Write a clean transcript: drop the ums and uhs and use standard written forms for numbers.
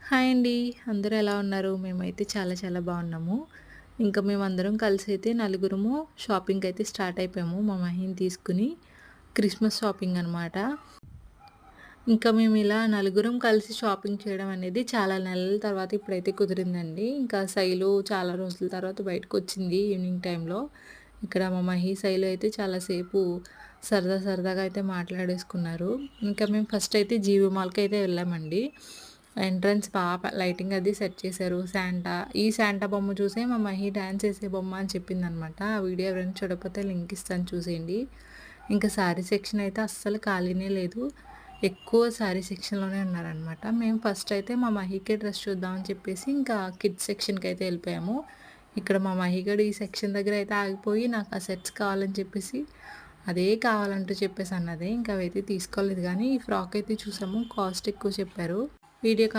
Hi అండి. అందరూ ఎలా ఉన్నారు? మేమైతే చాలా చాలా బాగున్నాము. ఇంకా మేమందరం కలిసైతే నలుగురము షాపింగ్‌కైతే స్టార్ట్ అయిపోయాము. మా మహీని తీసుకొని క్రిస్మస్ షాపింగ్ అనమాట. ఇంకా మేమిలా నలుగురం కలిసి షాపింగ్ చేయడం అనేది చాలా నెలల తర్వాత ఇప్పుడైతే కుదిరిందండి. ఇంకా శైలు చాలా రోజుల తర్వాత బయటకొచ్చింది ఈవినింగ్ టైంలో. ఇక్కడ మా మహి, శైలు అయితే చాలా సేపు సరదాగా అయితే మాట్లాడేసుకున్నారు. ఇంకా మేము ఫస్ట్ అయితే జీవి మాల్‌కైతే వెళ్ళామండి. ఎంట్రన్స్ లైటింగ్ అది సెట్ చేశారు. ఈ శాంటా బొమ్మ చూసే మా మహి డాన్స్ ఏసే బొమ్మ అని చెప్పిందనమాట. ఆ వీడియో ఎవరైనా చూడకపోతే లింక్ ఇస్తాను చూసేయండి. ఇంకా శారీ సెక్షన్ అయితే అస్సలు ఖాళీనే లేదు. ఎక్కువ శారీ సెక్షన్‌లోనే ఉన్నారనమాట. మేము ఫస్ట్ అయితే మా మహికే డ్రెస్ చూద్దామని చెప్పేసి ఇంకా కిడ్స్ సెక్షన్‌కైతే వెళ్ళిపోయాము. ఇక్కడ మా మహిగడు ఈ సెక్షన్ దగ్గర అయితే ఆగిపోయి నాకు ఆ సెట్స్ కావాలని చెప్పేసి అదే కావాలంటూ చెప్పేసి అన్నది. ఇంకా అవైతే తీసుకోలేదు, కానీ ఈ ఫ్రాక్ అయితే చూసాము, కాస్ట్ ఎక్కువ చెప్పారు. వీడియో